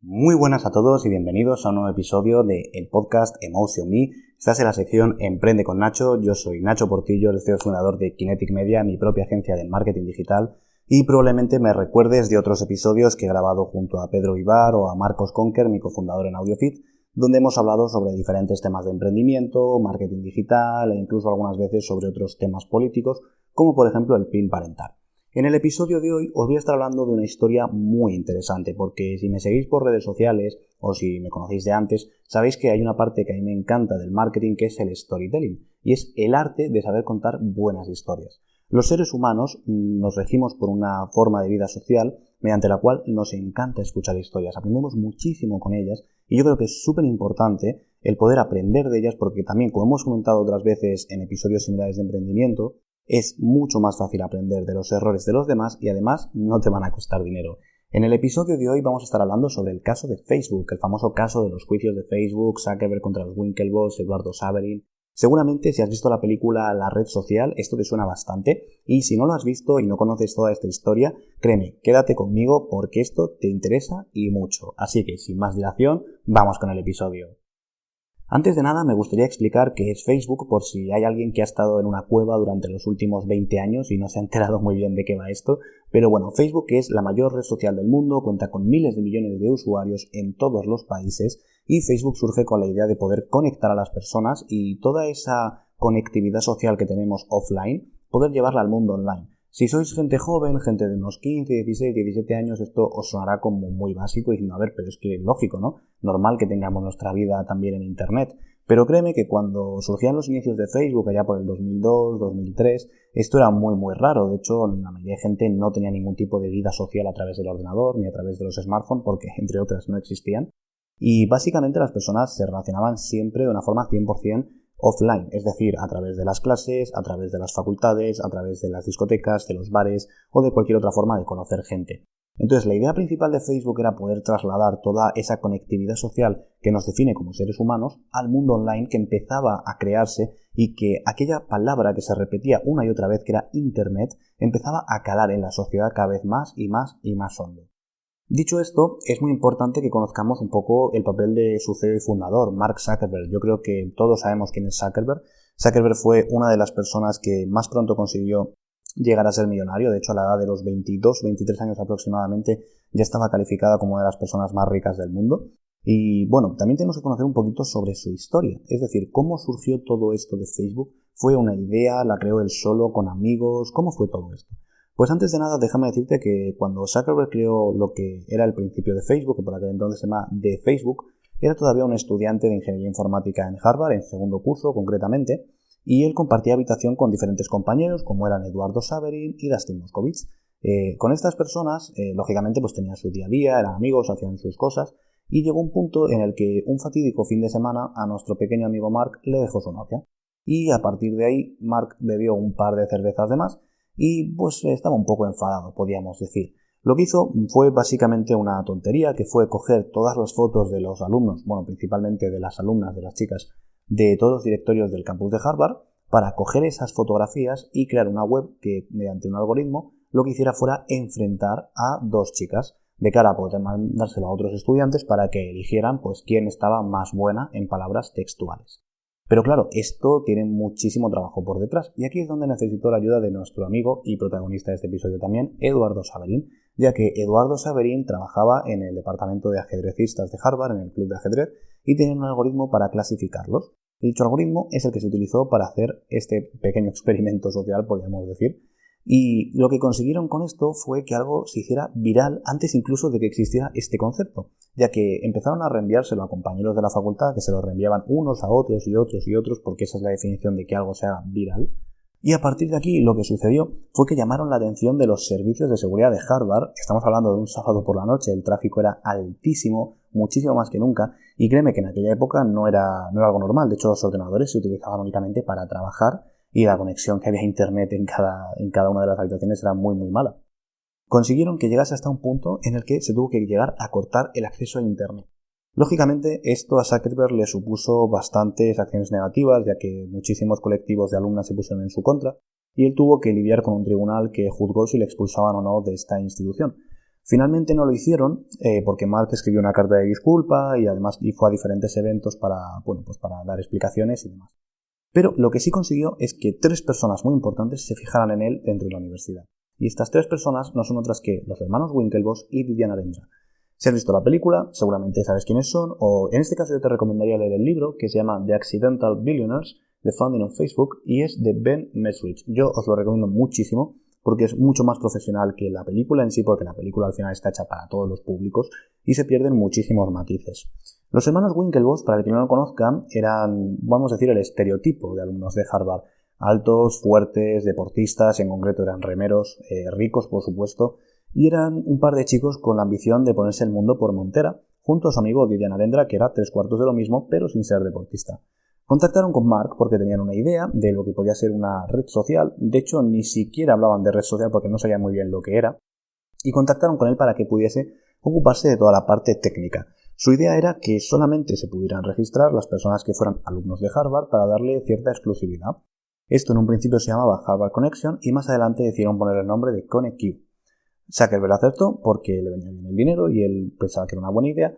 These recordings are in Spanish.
Muy buenas a todos y bienvenidos a un nuevo episodio de el podcast Emotion Me. Estás en la sección Emprende con Nacho. Yo soy Nacho Portillo, el CEO fundador de Kinetic Media, mi propia agencia de marketing digital, y probablemente me recuerdes de otros episodios que he grabado junto a Pedro Ibar o a Marcos Conker, mi cofundador en AudioFit, donde hemos hablado sobre diferentes temas de emprendimiento, marketing digital e incluso algunas veces sobre otros temas políticos, como por ejemplo el PIN parental. En el episodio de hoy os voy a estar hablando de una historia muy interesante, porque si me seguís por redes sociales o si me conocéis de antes, sabéis que hay una parte que a mí me encanta del marketing, que es el storytelling, y es el arte de saber contar buenas historias. Los seres humanos nos regimos por una forma de vida social mediante la cual nos encanta escuchar historias, aprendemos muchísimo con ellas, y yo creo que es súper importante el poder aprender de ellas, porque también, como hemos comentado otras veces en episodios similares de emprendimiento, es mucho más fácil aprender de los errores de los demás y además no te van a costar dinero. En el episodio de hoy vamos a estar hablando sobre el caso de Facebook, el famoso caso de los juicios de Facebook, Zuckerberg contra los Winklevoss, Eduardo Saverin. Seguramente si has visto la película La Red Social, esto te suena bastante, y si no lo has visto y no conoces toda esta historia, créeme, quédate conmigo porque esto te interesa y mucho. Así que sin más dilación, vamos con el episodio. Antes de nada me gustaría explicar qué es Facebook por si hay alguien que ha estado en una cueva durante los últimos 20 años y no se ha enterado muy bien de qué va esto. Pero bueno, Facebook es la mayor red social del mundo, cuenta con miles de millones de usuarios en todos los países y Facebook surge con la idea de poder conectar a las personas y toda esa conectividad social que tenemos offline, poder llevarla al mundo online. Si sois gente joven, gente de unos 15, 16, 17 años, esto os sonará como muy básico y diciendo, a ver, pero es que es lógico, ¿no? Normal que tengamos nuestra vida también en Internet. Pero créeme que cuando surgían los inicios de Facebook, allá por el 2002, 2003, esto era muy, muy raro. De hecho, la mayoría de gente no tenía ningún tipo de vida social a través del ordenador ni a través de los smartphones, porque, entre otras, no existían. Y básicamente las personas se relacionaban siempre de una forma 100% offline, es decir, a través de las clases, a través de las facultades, a través de las discotecas, de los bares o de cualquier otra forma de conocer gente. Entonces, la idea principal de Facebook era poder trasladar toda esa conectividad social que nos define como seres humanos al mundo online que empezaba a crearse y que aquella palabra que se repetía una y otra vez, que era Internet, empezaba a calar en la sociedad cada vez más y más y más hondo. Dicho esto, es muy importante que conozcamos un poco el papel de su CEO y fundador, Mark Zuckerberg. Yo creo que todos sabemos quién es Zuckerberg. Zuckerberg fue una de las personas que más pronto consiguió llegar a ser millonario. De hecho, a la edad de los 22, 23 años aproximadamente, ya estaba calificada como una de las personas más ricas del mundo. Y bueno, también tenemos que conocer un poquito sobre su historia. Es decir, cómo surgió todo esto de Facebook. ¿Fue una idea? ¿La creó él solo, con amigos? ¿Cómo fue todo esto? Pues antes de nada, déjame decirte que cuando Zuckerberg creó lo que era el principio de Facebook, que por aquel entonces se llama de Facebook, era todavía un estudiante de ingeniería informática en Harvard, en segundo curso concretamente, y él compartía habitación con diferentes compañeros, como eran Eduardo Saverin y Dustin Moskovitz. Con estas personas, lógicamente, pues tenían su día a día, eran amigos, hacían sus cosas, y llegó un punto en el que un fatídico fin de semana a nuestro pequeño amigo Mark le dejó su novia. Y a partir de ahí, Mark bebió un par de cervezas de más, y pues estaba un poco enfadado, podríamos decir. Lo que hizo fue básicamente una tontería, que fue coger todas las fotos de los alumnos, bueno, principalmente de las alumnas, de las chicas, de todos los directorios del campus de Harvard, para coger esas fotografías y crear una web que, mediante un algoritmo, lo que hiciera fuera enfrentar a dos chicas, de cara a poder mandárselo a otros estudiantes para que eligieran pues quién estaba más buena en palabras textuales. Pero claro, esto tiene muchísimo trabajo por detrás, y aquí es donde necesito la ayuda de nuestro amigo y protagonista de este episodio también, Eduardo Saverin, ya que Eduardo Saverin trabajaba en el departamento de ajedrecistas de Harvard, en el club de ajedrez, y tenía un algoritmo para clasificarlos. Dicho algoritmo es el que se utilizó para hacer este pequeño experimento social, podríamos decir, y lo que consiguieron con esto fue que algo se hiciera viral antes incluso de que existiera este concepto, ya que empezaron a reenviárselo a compañeros de la facultad, que se lo reenviaban unos a otros y otros y otros, porque esa es la definición de que algo se haga viral. Y a partir de aquí lo que sucedió fue que llamaron la atención de los servicios de seguridad de Harvard. Estamos hablando de un sábado por la noche, el tráfico era altísimo, muchísimo más que nunca, y créeme que en aquella época no era algo normal. De hecho, los ordenadores se utilizaban únicamente para trabajar y la conexión que había a internet en cada una de las habitaciones era muy, muy mala. Consiguieron que llegase hasta un punto en el que se tuvo que llegar a cortar el acceso a internet. Lógicamente, esto a Zuckerberg le supuso bastantes acciones negativas, ya que muchísimos colectivos de alumnas se pusieron en su contra, y él tuvo que lidiar con un tribunal que juzgó si le expulsaban o no de esta institución. Finalmente no lo hicieron porque Mark escribió una carta de disculpa y además fue a diferentes eventos para dar explicaciones y demás. Pero lo que sí consiguió es que 3 personas muy importantes se fijaran en él dentro de la universidad. Y estas 3 personas no son otras que los hermanos Winklevoss y Vivian Narendra. Si has visto la película, seguramente sabes quiénes son, o en este caso yo te recomendaría leer el libro que se llama The Accidental Billionaires, The Founding of Facebook, y es de Ben Mesrich. Yo os lo recomiendo muchísimo porque es mucho más profesional que la película en sí, porque la película al final está hecha para todos los públicos y se pierden muchísimos matices. Los hermanos Winklevoss, para el que no lo conozcan, eran, vamos a decir, el estereotipo de alumnos de Harvard. Altos, fuertes, deportistas, en concreto eran remeros, ricos por supuesto, y eran un par de chicos con la ambición de ponerse el mundo por montera, junto a su amigo Vivian Narendra, que era 3/4 de lo mismo, pero sin ser deportista. Contactaron con Mark porque tenían una idea de lo que podía ser una red social. De hecho, ni siquiera hablaban de red social porque no sabían muy bien lo que era. Y contactaron con él para que pudiese ocuparse de toda la parte técnica. Su idea era que solamente se pudieran registrar las personas que fueran alumnos de Harvard para darle cierta exclusividad. Esto en un principio se llamaba Harvard Connection y más adelante decidieron poner el nombre de ConnectQ. Zuckerberg acertó porque le venía bien el dinero y él pensaba que era una buena idea.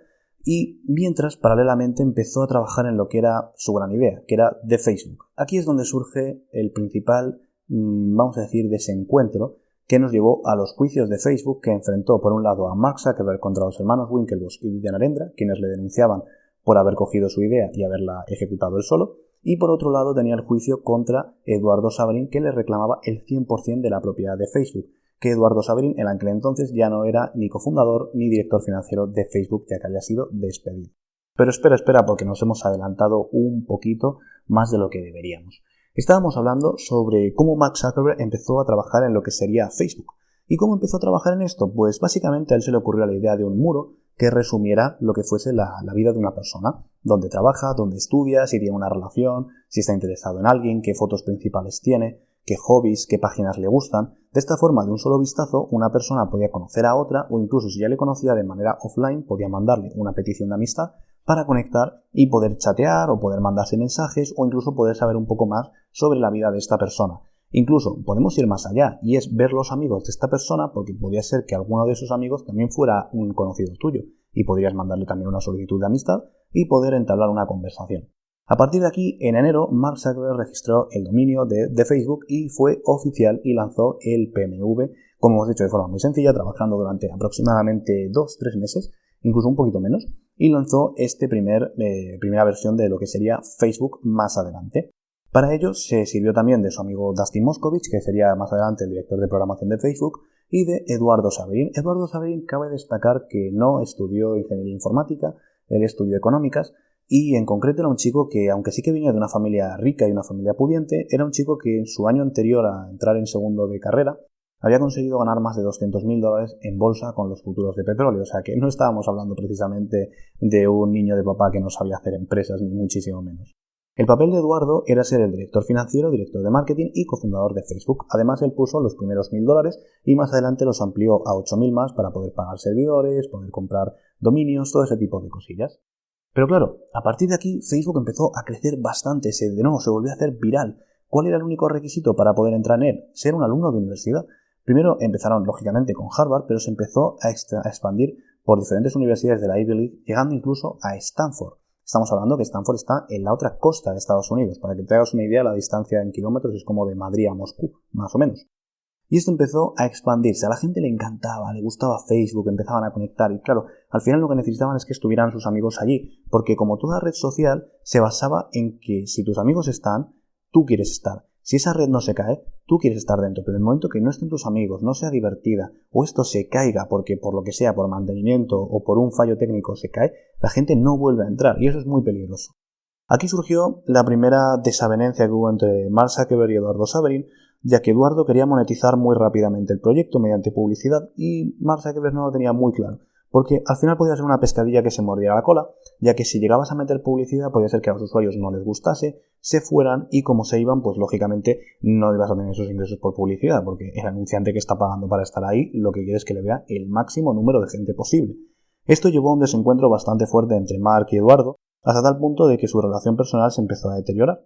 Y mientras, paralelamente, empezó a trabajar en lo que era su gran idea, que era de Facebook. Aquí es donde surge el principal, vamos a decir, desencuentro que nos llevó a los juicios de Facebook, que enfrentó por un lado a Mark Zuckerberg contra los hermanos Winklevoss y Vivian Narendra, quienes le denunciaban por haber cogido su idea y haberla ejecutado él solo, y por otro lado tenía el juicio contra Eduardo Saverin, que le reclamaba el 100% de la propiedad de Facebook, que Eduardo Saverin en aquel entonces ya no era ni cofundador ni director financiero de Facebook, ya que había sido despedido. Pero espera, porque nos hemos adelantado un poquito más de lo que deberíamos. Estábamos hablando sobre cómo Mark Zuckerberg empezó a trabajar en lo que sería Facebook. ¿Y cómo empezó a trabajar en esto? Pues básicamente a él se le ocurrió la idea de un muro que resumiera lo que fuese la vida de una persona, dónde trabaja, dónde estudia, si tiene una relación, si está interesado en alguien, qué fotos principales tiene, qué hobbies, qué páginas le gustan. De esta forma, de un solo vistazo, una persona podía conocer a otra, o incluso si ya le conocía de manera offline, podía mandarle una petición de amistad para conectar y poder chatear o poder mandarse mensajes o incluso poder saber un poco más sobre la vida de esta persona. Incluso podemos ir más allá y es ver los amigos de esta persona, porque podría ser que alguno de esos amigos también fuera un conocido tuyo y podrías mandarle también una solicitud de amistad y poder entablar una conversación. A partir de aquí, en enero, Mark Zuckerberg registró el dominio de Facebook y fue oficial y lanzó el PMV, como hemos dicho, de forma muy sencilla, trabajando durante aproximadamente 2-3 meses, incluso un poquito menos, y lanzó primera versión de lo que sería Facebook más adelante. Para ello se sirvió también de su amigo Dustin Moskovich, que sería más adelante el director de programación de Facebook, y de Eduardo Saverin. Eduardo Saverin cabe destacar que no estudió ingeniería informática, él estudió económicas, y en concreto era un chico que, aunque sí que venía de una familia rica y una familia pudiente, era un chico que en su año anterior a entrar en segundo de carrera había conseguido ganar más de $200.000 en bolsa con los futuros de petróleo. O sea que no estábamos hablando precisamente de un niño de papá que no sabía hacer empresas, ni muchísimo menos. El papel de Eduardo era ser el director financiero, director de marketing y cofundador de Facebook. Además, él puso los primeros $1.000 y más adelante los amplió a 8.000 más para poder pagar servidores, poder comprar dominios, todo ese tipo de cosillas. Pero claro, a partir de aquí Facebook empezó a crecer bastante, se volvió a hacer viral. ¿Cuál era el único requisito para poder entrar en él? Ser un alumno de universidad. Primero empezaron lógicamente con Harvard, pero se empezó a expandir por diferentes universidades de la Ivy League, llegando incluso a Stanford. Estamos hablando que Stanford está en la otra costa de Estados Unidos. Para que te hagas una idea, la distancia en kilómetros es como de Madrid a Moscú, más o menos. Y esto empezó a expandirse, a la gente le encantaba, le gustaba Facebook, empezaban a conectar y claro, al final lo que necesitaban es que estuvieran sus amigos allí, porque como toda red social se basaba en que si tus amigos están, tú quieres estar. Si esa red no se cae, tú quieres estar dentro, pero en el momento que no estén tus amigos, no sea divertida o esto se caiga porque por lo que sea, por mantenimiento o por un fallo técnico se cae, la gente no vuelve a entrar y eso es muy peligroso. Aquí surgió la primera desavenencia que hubo entre Mark Zuckerberg y Eduardo Saverin, ya que Eduardo quería monetizar muy rápidamente el proyecto mediante publicidad y Mark Zuckerberg no lo tenía muy claro, porque al final podía ser una pescadilla que se mordiera la cola, ya que si llegabas a meter publicidad podía ser que a los usuarios no les gustase, se fueran y como se iban, pues lógicamente no ibas a tener esos ingresos por publicidad, porque el anunciante que está pagando para estar ahí lo que quiere es que le vea el máximo número de gente posible. Esto llevó a un desencuentro bastante fuerte entre Mark y Eduardo, hasta tal punto de que su relación personal se empezó a deteriorar.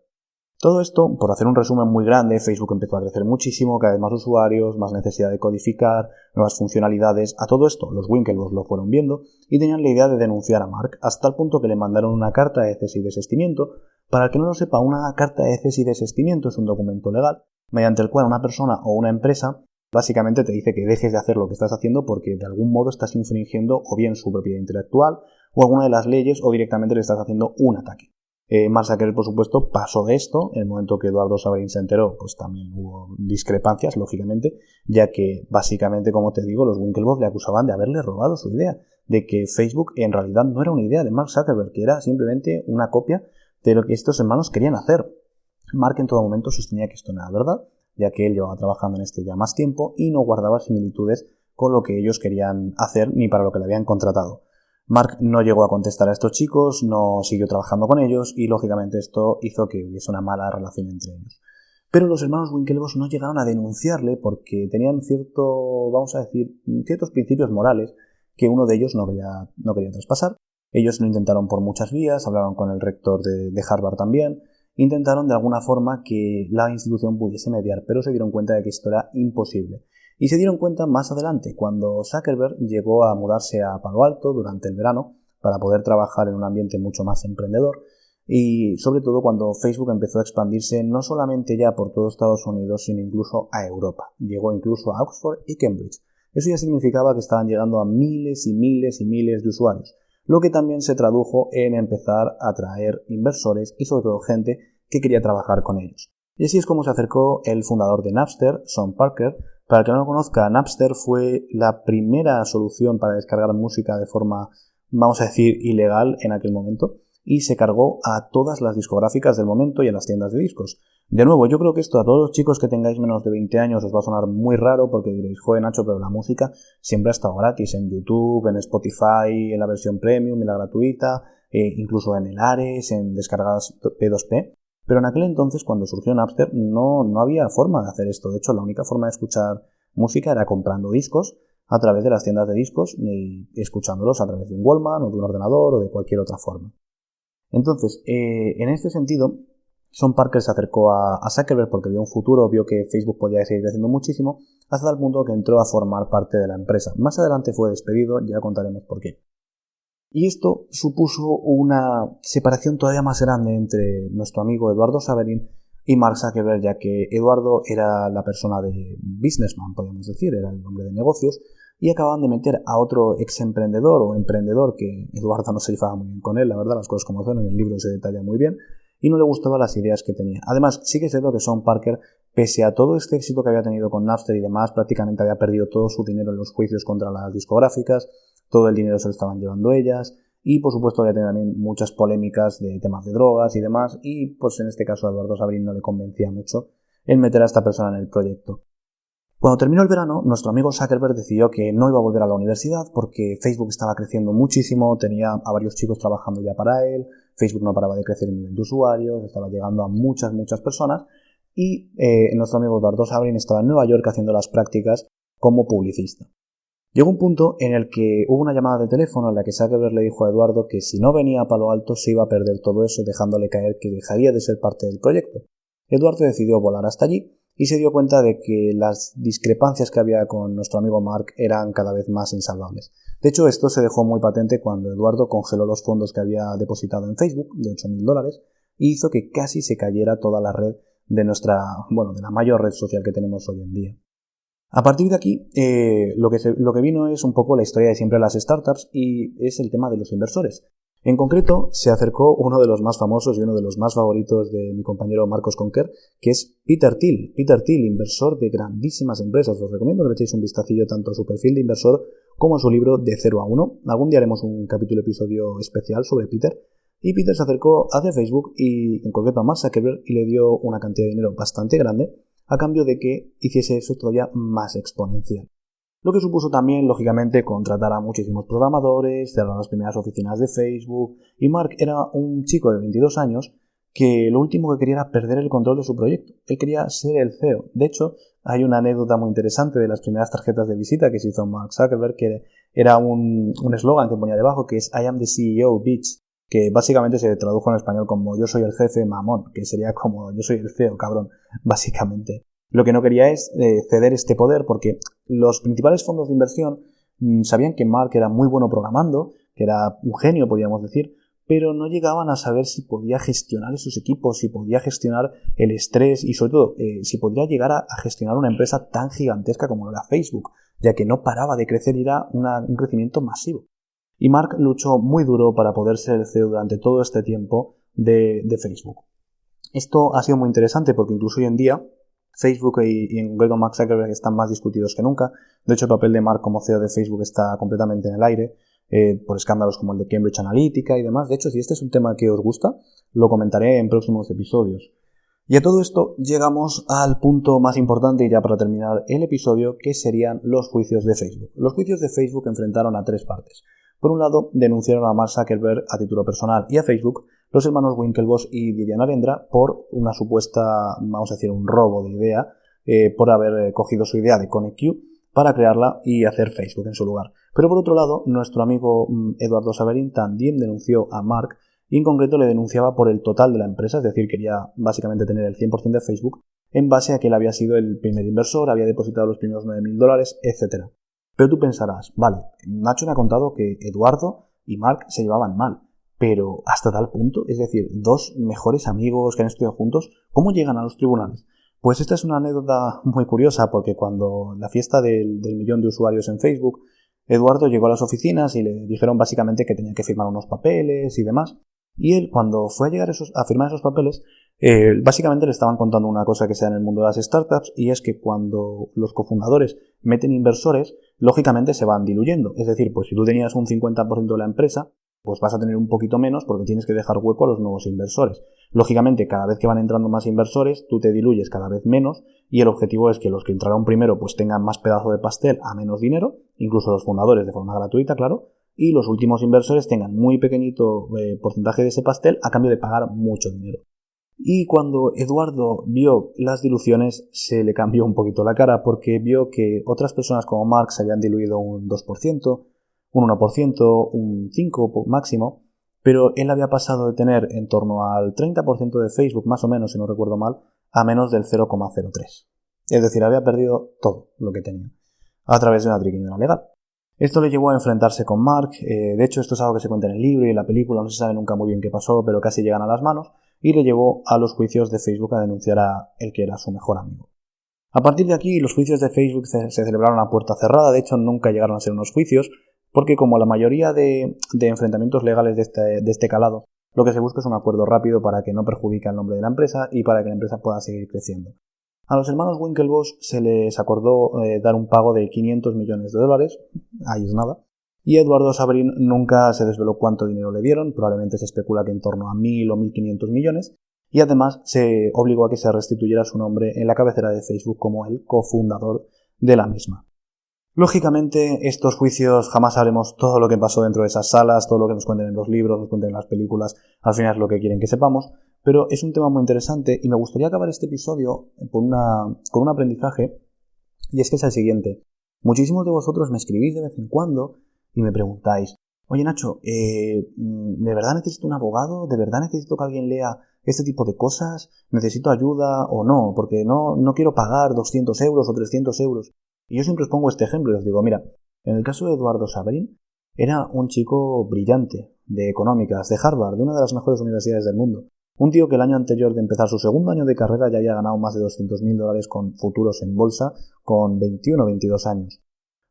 Todo esto, por hacer un resumen muy grande, Facebook empezó a crecer muchísimo, cada vez más usuarios, más necesidad de codificar, nuevas funcionalidades. A todo esto, los Winklevoss lo fueron viendo y tenían la idea de denunciar a Mark, hasta el punto que le mandaron una carta de cese y desistimiento. Para el que no lo sepa, una carta de cese y desistimiento es un documento legal mediante el cual una persona o una empresa básicamente te dice que dejes de hacer lo que estás haciendo porque de algún modo estás infringiendo o bien su propiedad intelectual o alguna de las leyes o directamente le estás haciendo un ataque. Mark Zuckerberg, por supuesto, pasó de esto. En el momento que Eduardo Saverin se enteró, pues también hubo discrepancias, lógicamente, ya que básicamente, como te digo, los Winklevoss le acusaban de haberle robado su idea, de que Facebook en realidad no era una idea de Mark Zuckerberg, que era simplemente una copia de lo que estos hermanos querían hacer. Mark en todo momento sostenía que esto no era verdad, ya que él llevaba trabajando en esta idea más tiempo y no guardaba similitudes con lo que ellos querían hacer ni para lo que le habían contratado. Mark no llegó a contestar a estos chicos, no siguió trabajando con ellos y lógicamente esto hizo que hubiese una mala relación entre ellos. Pero los hermanos Winklevoss no llegaron a denunciarle porque tenían ciertos principios morales que uno de ellos no quería traspasar. Ellos lo intentaron por muchas vías, hablaron con el rector de Harvard también, intentaron de alguna forma que la institución pudiese mediar, pero se dieron cuenta de que esto era imposible. Y se dieron cuenta más adelante, cuando Zuckerberg llegó a mudarse a Palo Alto durante el verano para poder trabajar en un ambiente mucho más emprendedor y sobre todo cuando Facebook empezó a expandirse no solamente ya por todo Estados Unidos, sino incluso a Europa. Llegó incluso a Oxford y Cambridge. Eso ya significaba que estaban llegando a miles y miles y miles de usuarios, lo que también se tradujo en empezar a atraer inversores y sobre todo gente que quería trabajar con ellos. Y así es como se acercó el fundador de Napster, Sean Parker. Para el que no lo conozca, Napster fue la primera solución para descargar música de forma, ilegal en aquel momento y se cargó a todas las discográficas del momento y a las tiendas de discos. De nuevo, yo creo que esto a todos los chicos que tengáis menos de 20 años os va a sonar muy raro porque diréis, joder Nacho, pero la música siempre ha estado gratis en YouTube, en Spotify, en la versión premium, en la gratuita, incluso en el Ares, en descargadas P2P. Pero en aquel entonces, cuando surgió Napster, no había forma de hacer esto. De hecho, la única forma de escuchar música era comprando discos a través de las tiendas de discos y escuchándolos a través de un Walkman o de un ordenador o de cualquier otra forma. Entonces, en este sentido, Sean Parker se acercó a Zuckerberg porque vio un futuro, vio que Facebook podía seguir creciendo muchísimo, hasta el punto que entró a formar parte de la empresa. Más adelante fue despedido, ya contaremos por qué. Y esto supuso una separación todavía más grande entre nuestro amigo Eduardo Saverin y Mark Zuckerberg, ya que Eduardo era la persona de businessman, podríamos decir, era el hombre de negocios, y acababan de meter a otro ex emprendedor o emprendedor que Eduardo no se llevaba muy bien con él, la verdad, las cosas como son, en el libro se detalla muy bien, y no le gustaban las ideas que tenía. Además, sí que es cierto que Sean Parker, pese a todo este éxito que había tenido con Napster y demás, prácticamente había perdido todo su dinero en los juicios contra las discográficas, todo el dinero se lo estaban llevando ellas y por supuesto había tenido también muchas polémicas de temas de drogas y demás y pues en este caso a Eduardo Saverin no le convencía mucho el meter a esta persona en el proyecto. Cuando terminó el verano, nuestro amigo Zuckerberg decidió que no iba a volver a la universidad porque Facebook estaba creciendo muchísimo, tenía a varios chicos trabajando ya para él, Facebook no paraba de crecer en nivel de usuarios, estaba llegando a muchas personas y nuestro amigo Eduardo Saverin estaba en Nueva York haciendo las prácticas como publicista. Llegó un punto en el que hubo una llamada de teléfono en la que Zuckerberg le dijo a Eduardo que si no venía a Palo Alto se iba a perder todo eso, dejándole caer que dejaría de ser parte del proyecto. Eduardo decidió volar hasta allí y se dio cuenta de que las discrepancias que había con nuestro amigo Mark eran cada vez más insalvables. De hecho, esto se dejó muy patente cuando Eduardo congeló los fondos que había depositado en Facebook, de $8.000, y hizo que casi se cayera toda la red de de la mayor red social que tenemos hoy en día. A partir de aquí, lo que vino es un poco la historia de siempre de las startups y es el tema de los inversores. En concreto, se acercó uno de los más famosos y uno de los más favoritos de mi compañero Marcos Conquer, que es Peter Thiel. Peter Thiel, inversor de grandísimas empresas. Os recomiendo que le echéis un vistacillo tanto a su perfil de inversor como a su libro De 0 a 1. Algún día haremos un episodio especial sobre Peter. Y Peter se acercó hacia Facebook y en concreto a Mark Zuckerberg y le dio una cantidad de dinero bastante grande a cambio de que hiciese eso todavía más exponencial. Lo que supuso también, lógicamente, contratar a muchísimos programadores, cerrar las primeras oficinas de Facebook, y Mark era un chico de 22 años que lo último que quería era perder el control de su proyecto. Él quería ser el CEO. De hecho, hay una anécdota muy interesante de las primeras tarjetas de visita que se hizo Mark Zuckerberg, que era un eslogan que ponía debajo, que es I am the CEO, bitch. que básicamente se tradujo en español como yo soy el jefe mamón, que sería como yo soy el CEO cabrón, básicamente. Lo que no quería es ceder este poder porque los principales fondos de inversión sabían que Mark era muy bueno programando, que era un genio, podríamos decir, pero no llegaban a saber si podía gestionar esos equipos, si podía gestionar el estrés y sobre todo si podría llegar a gestionar una empresa tan gigantesca como era Facebook, ya que no paraba de crecer y era un crecimiento masivo. Y Mark luchó muy duro para poder ser el CEO durante todo este tiempo de Facebook. Esto ha sido muy interesante porque incluso hoy en día Facebook y en concreto Mark Zuckerberg están más discutidos que nunca. De hecho, el papel de Mark como CEO de Facebook está completamente en el aire por escándalos como el de Cambridge Analytica y demás. De hecho, si este es un tema que os gusta, lo comentaré en próximos episodios. Y a todo esto llegamos al punto más importante y ya para terminar el episodio, que serían los juicios de Facebook. Los juicios de Facebook enfrentaron a tres partes. Por un lado, denunciaron a Mark Zuckerberg a título personal y a Facebook los hermanos Winklevoss y Vivian Narendra por una supuesta, vamos a decir, un robo de idea, por haber cogido su idea de ConnectQ para crearla y hacer Facebook en su lugar. Pero por otro lado, nuestro amigo Eduardo Saverin también denunció a Mark y en concreto le denunciaba por el total de la empresa, es decir, quería básicamente tener el 100% de Facebook en base a que él había sido el primer inversor, había depositado los primeros $9.000, etc. Pero tú pensarás, vale, Nacho me ha contado que Eduardo y Mark se llevaban mal, pero hasta tal punto, es decir, dos mejores amigos que han estudiado juntos, ¿cómo llegan a los tribunales? Pues esta es una anécdota muy curiosa porque cuando la fiesta del millón de usuarios en Facebook, Eduardo llegó a las oficinas y le dijeron básicamente que tenía que firmar unos papeles y demás. Y él, cuando fue a llegar a firmar esos papeles, básicamente le estaban contando una cosa que se da en el mundo de las startups, y es que cuando los cofundadores meten inversores, lógicamente se van diluyendo. Es decir, pues si tú tenías un 50% de la empresa, pues vas a tener un poquito menos porque tienes que dejar hueco a los nuevos inversores. Lógicamente, cada vez que van entrando más inversores, tú te diluyes cada vez menos y el objetivo es que los que entraron primero pues tengan más pedazo de pastel a menos dinero, incluso los fundadores de forma gratuita, claro, y los últimos inversores tengan muy pequeñito porcentaje de ese pastel a cambio de pagar mucho dinero. Y cuando Eduardo vio las diluciones se le cambió un poquito la cara porque vio que otras personas como Mark se habían diluido un 2%, un 1%, un 5% máximo, pero él había pasado de tener en torno al 30% de Facebook, más o menos, si no recuerdo mal, a menos del 0,03%. Es decir, había perdido todo lo que tenía a través de una triquiñuela legal. Esto le llevó a enfrentarse con Mark, de hecho esto es algo que se cuenta en el libro y en la película, no se sabe nunca muy bien qué pasó, pero casi llegan a las manos, y le llevó a los juicios de Facebook a denunciar a el que era su mejor amigo. A partir de aquí, los juicios de Facebook se celebraron a puerta cerrada, de hecho nunca llegaron a ser unos juicios, porque como la mayoría de enfrentamientos legales de este calado, lo que se busca es un acuerdo rápido para que no perjudique el nombre de la empresa y para que la empresa pueda seguir creciendo. A los hermanos Winklevoss se les acordó dar un pago de $500 millones, ahí es nada, y Eduardo Saverin nunca se desveló cuánto dinero le dieron, probablemente se especula que en torno a 1.000 o 1.500 millones, y además se obligó a que se restituyera su nombre en la cabecera de Facebook como el cofundador de la misma. Lógicamente, estos juicios jamás sabremos todo lo que pasó dentro de esas salas, todo lo que nos cuenten en los libros, nos cuenten en las películas, al final es lo que quieren que sepamos, pero es un tema muy interesante y me gustaría acabar este episodio con un aprendizaje, y es que es el siguiente. Muchísimos de vosotros me escribís de vez en cuando y me preguntáis, oye Nacho, ¿de verdad necesito un abogado? ¿De verdad necesito que alguien lea este tipo de cosas? ¿Necesito ayuda o no? Porque no quiero pagar 200 euros o 300 euros. Y yo siempre os pongo este ejemplo y os digo, mira, en el caso de Eduardo Saverin, era un chico brillante, de económicas, de Harvard, de una de las mejores universidades del mundo. Un tío que el año anterior de empezar su segundo año de carrera ya había ganado más de $200.000 con futuros en bolsa con 21 o 22 años.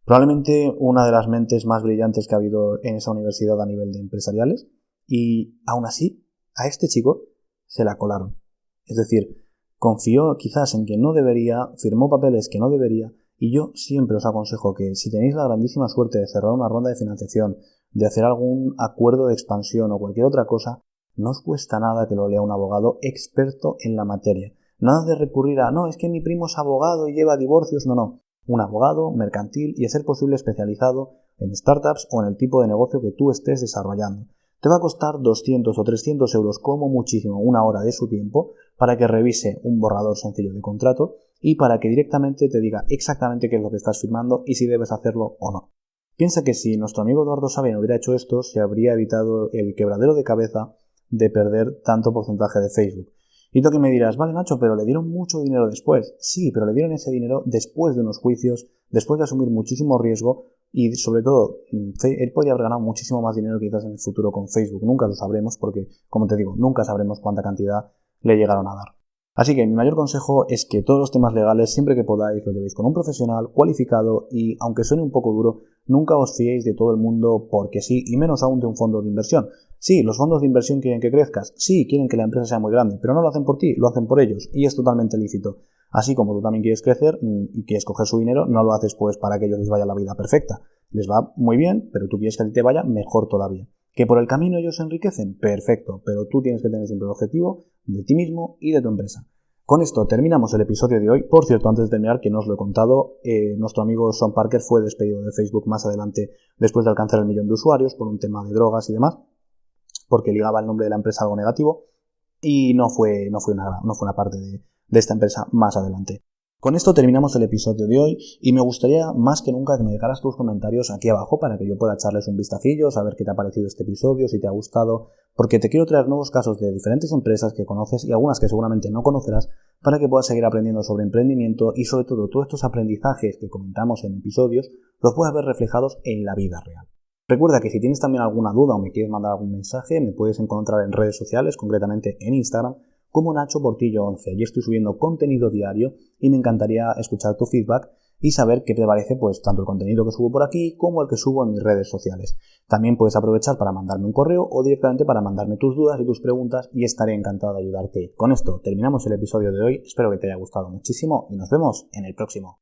Probablemente una de las mentes más brillantes que ha habido en esa universidad a nivel de empresariales, y aún así, a este chico se la colaron. Es decir, confió quizás en que no debería, firmó papeles que no debería, y yo siempre os aconsejo que si tenéis la grandísima suerte de cerrar una ronda de financiación, de hacer algún acuerdo de expansión o cualquier otra cosa, no os cuesta nada que lo lea un abogado experto en la materia. Nada de recurrir a, no, es que mi primo es abogado y lleva divorcios, no. Un abogado mercantil y a ser posible especializado en startups o en el tipo de negocio que tú estés desarrollando. Te va a costar 200 o 300 euros como muchísimo, una hora de su tiempo, para que revise un borrador sencillo de contrato y para que directamente te diga exactamente qué es lo que estás firmando y si debes hacerlo o no. Piensa que si nuestro amigo Eduardo Sabino hubiera hecho esto, se habría evitado el quebradero de cabeza de perder tanto porcentaje de Facebook. Y tú que me dirás, vale Nacho, pero le dieron mucho dinero después. Sí, pero le dieron ese dinero después de unos juicios, después de asumir muchísimo riesgo y sobre todo, él podría haber ganado muchísimo más dinero quizás en el futuro con Facebook. Nunca lo sabremos porque, como te digo, nunca sabremos cuánta cantidad le llegaron a dar. Así que mi mayor consejo es que todos los temas legales, siempre que podáis, lo llevéis con un profesional cualificado y, aunque suene un poco duro, nunca os fiéis de todo el mundo porque sí, y menos aún de un fondo de inversión. Sí, los fondos de inversión quieren que crezcas, sí, quieren que la empresa sea muy grande, pero no lo hacen por ti, lo hacen por ellos y es totalmente lícito. Así como tú también quieres crecer y quieres coger su dinero, no lo haces pues para que a ellos les vaya la vida perfecta. Les va muy bien, pero tú quieres que a ti te vaya mejor todavía. ¿Que por el camino ellos se enriquecen? Perfecto, pero tú tienes que tener siempre el objetivo de ti mismo y de tu empresa. Con esto terminamos el episodio de hoy. Por cierto, antes de terminar, que no os lo he contado, nuestro amigo Sean Parker fue despedido de Facebook más adelante después de alcanzar el 1 millón de usuarios por un tema de drogas y demás, porque ligaba el nombre de la empresa a algo negativo y no fue una parte de esta empresa más adelante. Con esto terminamos el episodio de hoy y me gustaría más que nunca que me dejaras tus comentarios aquí abajo para que yo pueda echarles un vistacillo, saber qué te ha parecido este episodio, si te ha gustado, porque te quiero traer nuevos casos de diferentes empresas que conoces y algunas que seguramente no conocerás para que puedas seguir aprendiendo sobre emprendimiento y sobre todo todos estos aprendizajes que comentamos en episodios los puedas ver reflejados en la vida real. Recuerda que si tienes también alguna duda o me quieres mandar algún mensaje, me puedes encontrar en redes sociales, concretamente en Instagram, como Nacho Portillo 11. Allí estoy subiendo contenido diario y me encantaría escuchar tu feedback y saber qué te parece pues tanto el contenido que subo por aquí como el que subo en mis redes sociales. También puedes aprovechar para mandarme un correo o directamente para mandarme tus dudas y tus preguntas y estaré encantado de ayudarte. Con esto terminamos el episodio de hoy, espero que te haya gustado muchísimo y nos vemos en el próximo.